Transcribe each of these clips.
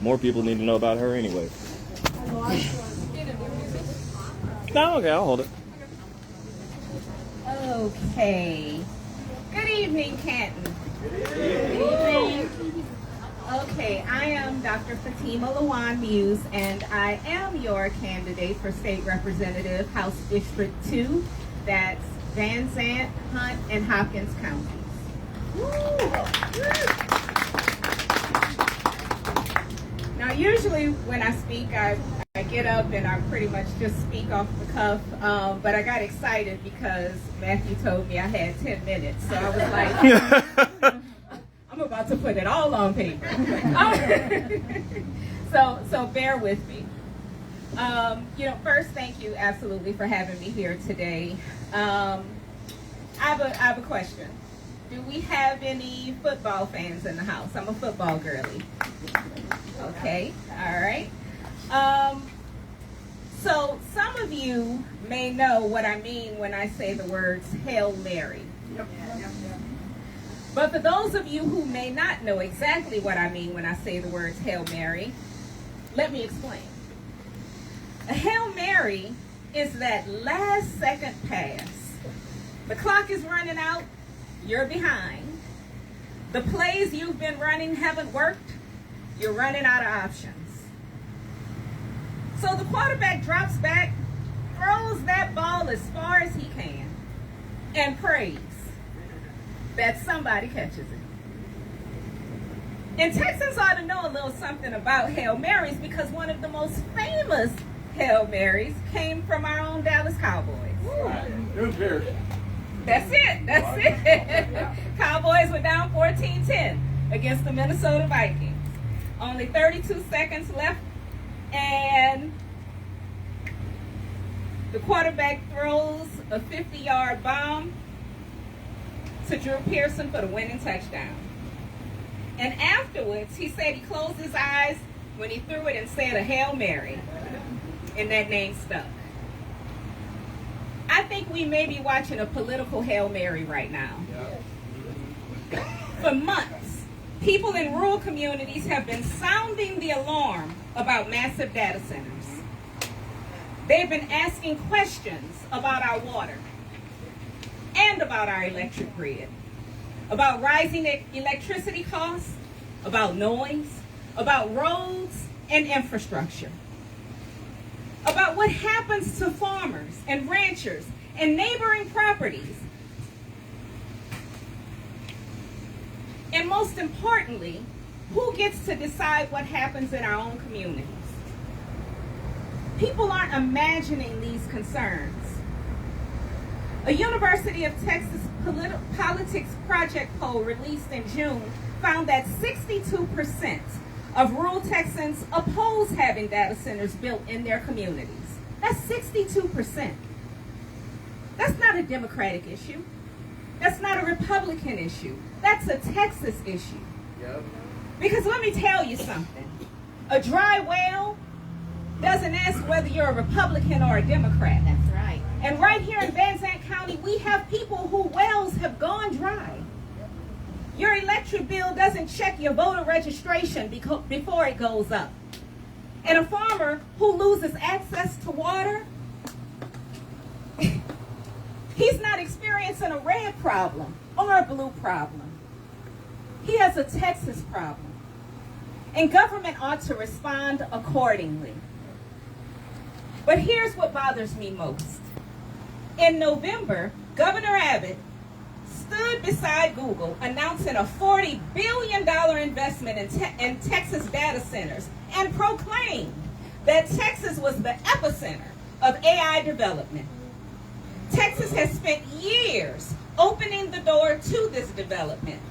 more people need to know about her anyway. No, okay, I'll hold it. Okay. Good evening, Canton. Good evening. Okay, I am Dr. Fatima Muse, and I am your candidate for State Representative, House District 2. That's Van Zandt, Hunt, and Hopkins counties. Now, usually when I speak, I get up and I pretty much just speak off the cuff, but I got excited because Matthew told me I had 10 minutes, so I was like, I'm about to put it all on paper. So bear with me. First, thank you absolutely for having me here today. I have a question. Do we have any football fans in the house? I'm a football girly. Okay, all right. So some of you may know what I mean when I say the words Hail Mary. But for those of you who may not know exactly what I mean when I say the words Hail Mary, let me explain. A Hail Mary is that last second pass. The clock is running out, you're behind. The plays you've been running haven't worked, you're running out of options. So the quarterback drops back, throws that ball as far as he can, and prays that somebody catches it. And Texans ought to know a little something about Hail Marys because one of the most famous Hail Marys came from our own Dallas Cowboys. That's it. Cowboys were down 14-10 against the Minnesota Vikings. Only 32 seconds left, and the quarterback throws a 50-yard bomb to Drew Pearson for the winning touchdown. And afterwards, he said he closed his eyes when he threw it and said a Hail Mary, and that name stuck. I think we may be watching a political Hail Mary right now. For months, people in rural communities have been sounding the alarm about massive data centers. They've been asking questions about our water and about our electric grid, about rising electricity costs, about noise, about roads and infrastructure, about what happens to farmers and ranchers and neighboring properties. And most importantly, who gets to decide what happens in our own communities? People aren't imagining these concerns. A University of Texas Politics Project poll released in June found that 62% of rural Texans oppose having data centers built in their communities. That's 62%. That's not a Democratic issue. That's not a Republican issue. That's a Texas issue. Yep. Because let me tell you something. A dry well doesn't ask whether you're a Republican or a Democrat. That's right. And right here in Van Zandt County, we have people whose wells have gone dry. Your electric bill doesn't check your voter registration before it goes up. And a farmer who loses access to water, he's not experiencing a red problem or a blue problem. He has a Texas problem. And government ought to respond accordingly. But here's what bothers me most. In November, Governor Abbott stood beside Google announcing a $40 billion investment in Texas data centers and proclaimed that Texas was the epicenter of AI development. Texas has spent years opening the door to this development.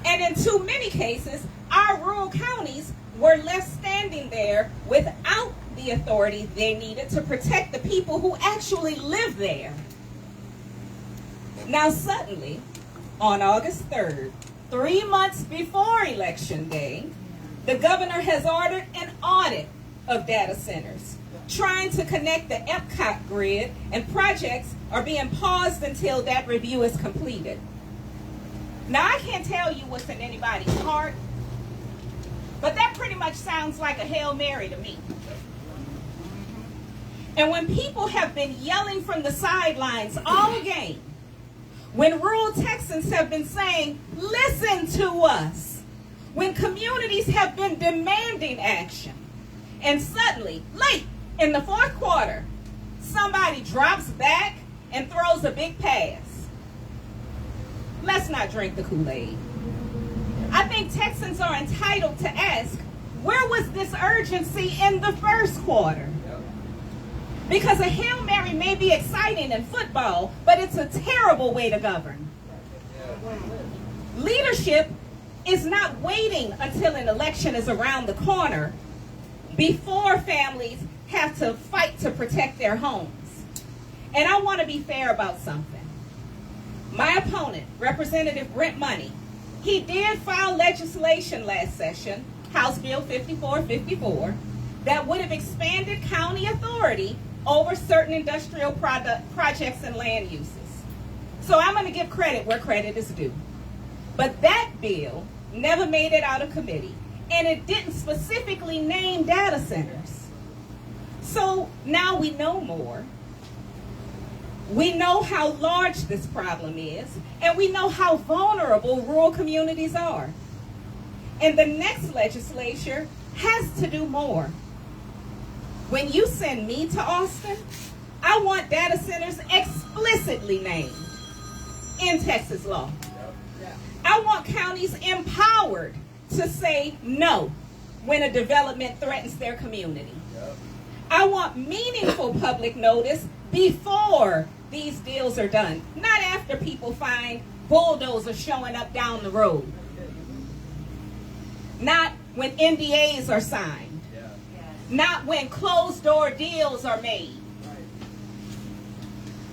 And in too many cases, our rural counties were left standing there without the authority they needed to protect the people who actually live there. Now suddenly, on August 3rd, 3 months before Election Day, the governor has ordered an audit of data centers, trying to connect the Epcot grid, and projects are being paused until that review is completed. Now, I can't tell you what's in anybody's heart, But that pretty much sounds like a Hail Mary to me. And when people have been yelling from the sidelines all game, when rural Texans have been saying, listen to us, when communities have been demanding action, and suddenly, late in the fourth quarter, somebody drops back and throws a big pass. Let's not drink the Kool-Aid. I think Texans are entitled to ask, where was this urgency in the first quarter? Because a Hail Mary may be exciting in football, but it's a terrible way to govern. Leadership is not waiting until an election is around the corner before families have to fight to protect their homes. And I want to be fair about something. My opponent, Representative Brent Money, he did file legislation last session, House Bill 5454, that would have expanded county authority over certain industrial projects and land uses. So I'm going to give credit where credit is due. But that bill never made it out of committee, and it didn't specifically name data centers. So now we know more. We know how large this problem is, and we know how vulnerable rural communities are. And the next legislature has to do more. When you send me to Austin, I want data centers explicitly named in Texas law. I want counties empowered to say no when a development threatens their community. I want meaningful public notice before these deals are done, not after people find bulldozers showing up down the road. Not when NDAs are signed. Not when closed-door deals are made.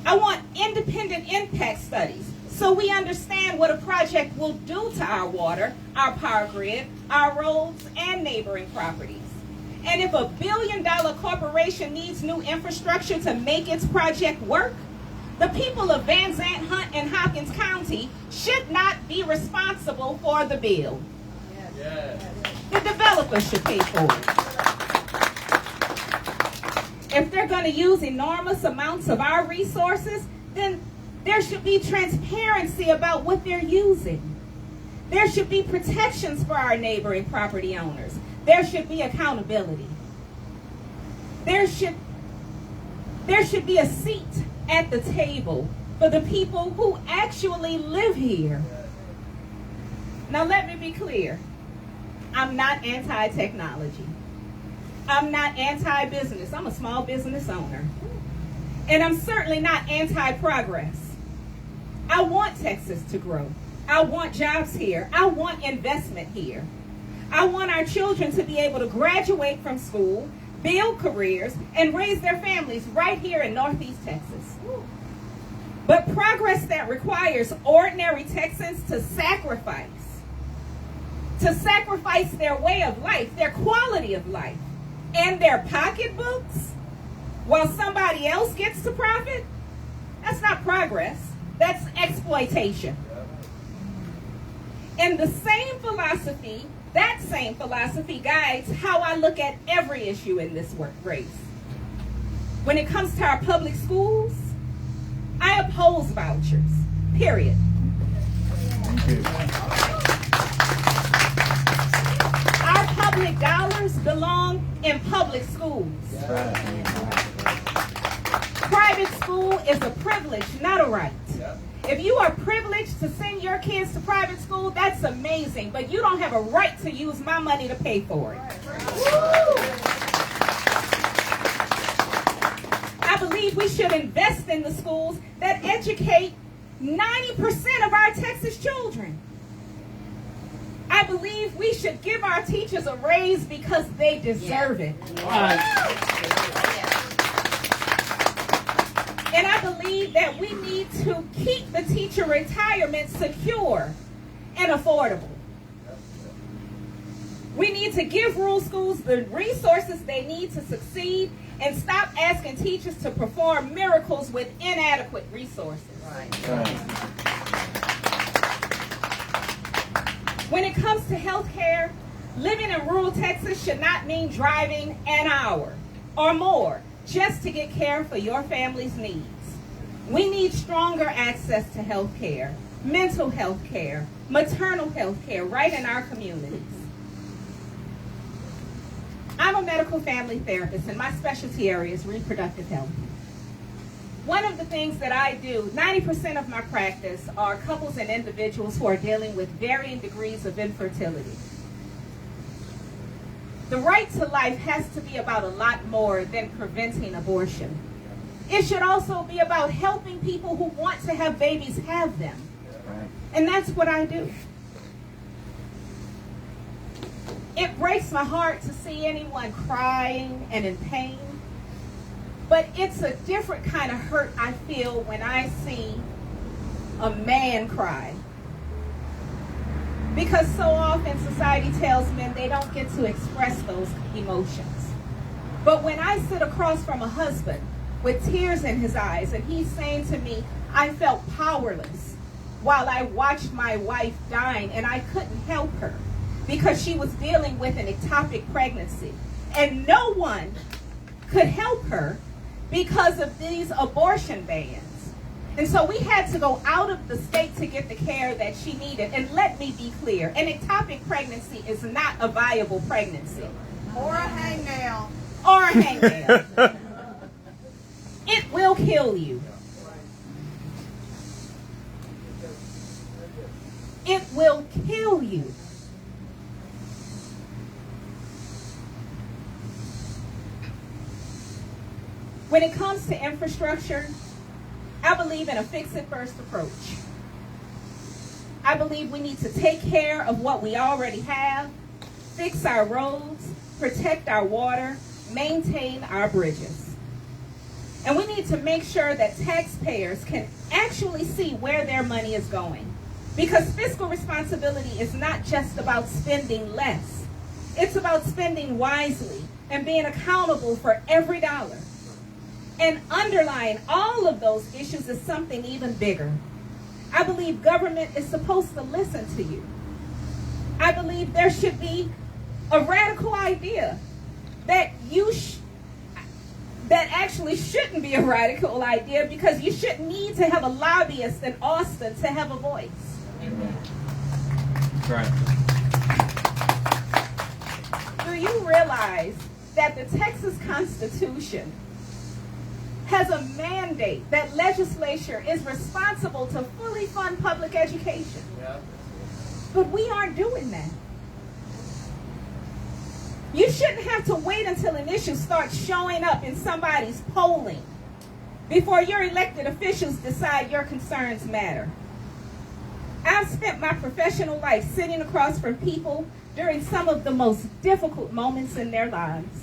I want independent impact studies so we understand what a project will do to our water, our power grid, our roads, and neighboring properties. And if a billion-dollar corporation needs new infrastructure to make its project work, the people of Van Zandt, Hunt, and Hopkins County should not be responsible for the bill. The developer should pay for it. If they're going to use enormous amounts of our resources, then there should be transparency about what they're using. There should be protections for our neighboring property owners. There should be accountability. There should be a seat at the table for the people who actually live here. Now let me be clear. I'm not anti-technology. I'm not anti-business. I'm a small business owner. And I'm certainly not anti-progress. I want Texas to grow. I want jobs here. I want investment here. I want our children to be able to graduate from school, build careers, and raise their families right here in Northeast Texas. But progress that requires ordinary Texans to sacrifice their way of life, their quality of life, and their pocketbooks while somebody else gets to profit, that's not progress. That's exploitation. And that same philosophy guides how I look at every issue in this race. When it comes to our public schools, I oppose vouchers, period. Our public dollars belong in public schools. Private school is a privilege, not a right. If you are privileged to send your kids to private school, that's amazing, but you don't have a right to use my money to pay for it. I believe we should invest in the schools that educate 90% of our Texas children. I believe we should give our teachers a raise because they deserve it. And I believe that we need to keep the teacher retirement secure and affordable. We need to give rural schools the resources they need to succeed and stop asking teachers to perform miracles with inadequate resources. When it comes to health care, Living in rural Texas should not mean driving an hour or more just to get care for your family's needs. We need stronger access to health care, mental health care, maternal health care right in our communities. I'm a medical family therapist, and my specialty area is reproductive health. One of the things that I do, 90% of my practice are couples and individuals who are dealing with varying degrees of infertility. The right to life has to be about a lot more than preventing abortion. It should also be about helping people who want to have babies have them. And that's what I do. It breaks my heart to see anyone crying and in pain. But it's a different kind of hurt I feel when I see a man cry. Because so often society tells men they don't get to express those emotions. But when I sit across from a husband with tears in his eyes and he's saying to me, I felt powerless while I watched my wife dying and I couldn't help her because she was dealing with an ectopic pregnancy. And no one could help her because of these abortion bans. And so we had to go out of the state to get the care that she needed. And let me be clear, an ectopic pregnancy is not a viable pregnancy. Or a hangnail. Or a hangnail. It will kill you. It will kill you. When it comes to infrastructure, I believe in a fix-it-first approach. I believe we need to take care of what we already have, fix our roads, protect our water, maintain our bridges. And we need to make sure that taxpayers can actually see where their money is going. Because fiscal responsibility is not just about spending less. It's about spending wisely and being accountable for every dollar. And underlying all of those issues is something even bigger. I believe government is supposed to listen to you. I believe there should be a radical idea that that actually shouldn't be a radical idea because you shouldn't need to have a lobbyist in Austin to have a voice. Right. Do you realize that the Texas Constitution has a mandate that legislature is responsible to fully fund public education? Yeah. But we aren't doing that. You shouldn't have to wait until an issue starts showing up in somebody's polling before your elected officials decide your concerns matter. I've spent my professional life sitting across from people during some of the most difficult moments in their lives.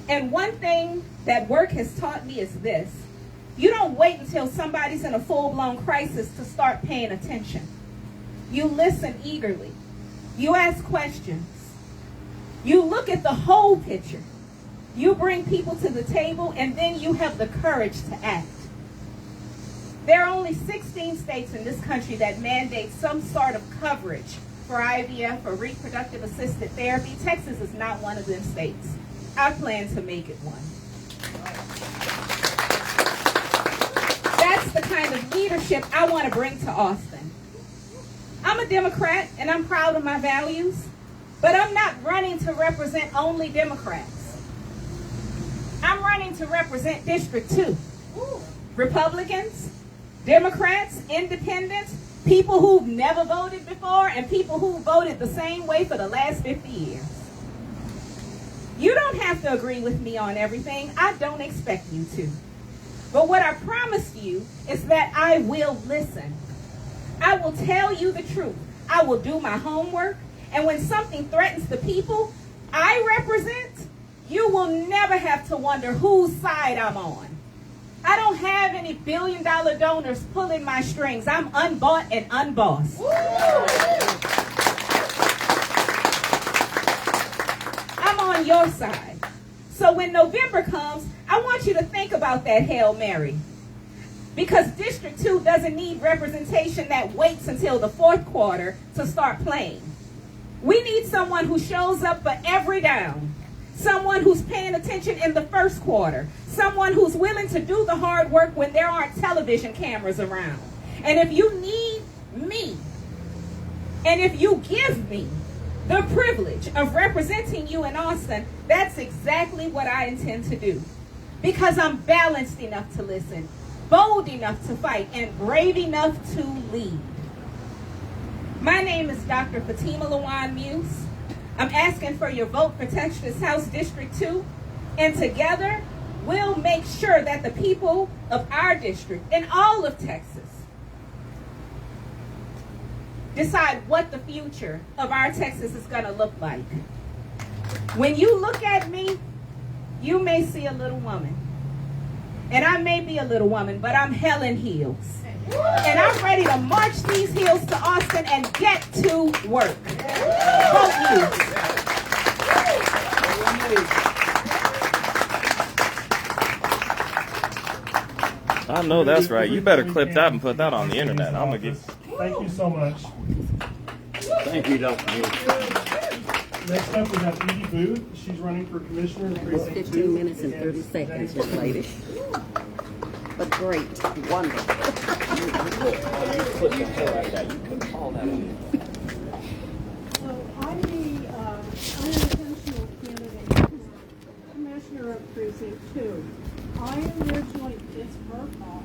And one thing that work has taught me is this. You don't wait until somebody's in a full-blown crisis to start paying attention. You listen eagerly. You ask questions. You look at the whole picture. You bring people to the table, and then you have the courage to act. There are only 16 states in this country that mandate some sort of coverage for IVF or reproductive assisted therapy. Texas is not one of them states. I plan to make it one. That's the kind of leadership I want to bring to Austin. I'm a Democrat, and I'm proud of my values, but I'm not running to represent only Democrats. I'm running to represent District 2. Republicans, Democrats, independents, people who've never voted before, and people who voted the same way for the last 50 years. You don't have to agree with me on everything. I don't expect you to. But what I promise you is that I will listen. I will tell you the truth. I will do my homework. And when something threatens the people I represent, you will never have to wonder whose side I'm on. I don't have any billion-dollar donors pulling my strings. I'm unbought and unbossed. I'm on your side. So when November comes, I want you to think about that Hail Mary. Because District 2 doesn't need representation that waits until the fourth quarter to start playing. We need someone who shows up for every down. Someone who's paying attention in the first quarter. Someone who's willing to do the hard work when there aren't television cameras around. And if you need me, and if you give me the privilege of representing you in Austin, that's exactly what I intend to do. Because I'm balanced enough to listen, bold enough to fight, and brave enough to lead. My name is Dr. Fatima Muse. I'm asking for your vote for Texas House District 2, and together we'll make sure that the people of our district and all of Texas decide what the future of our Texas is going to look like. When you look at me, you may see a little woman. And I may be a little woman, but I'm hell in heels. And I'm ready to march these heels to Austin and get to work. Vote Muse. I know that's right. You better clip that and put that on the internet. I'm gonna get. Thank you so much. Thank you, Dr. Muse. Next up, we have Edie Booth. She's running for commissioner in precinct 2. 15 minutes and 30 seconds, young lady. But great, wonderful. Put the hair like that. You put all that on. So I'm the unintentional candidate for Commissioner of Precinct 2. I am originally, it's her fault.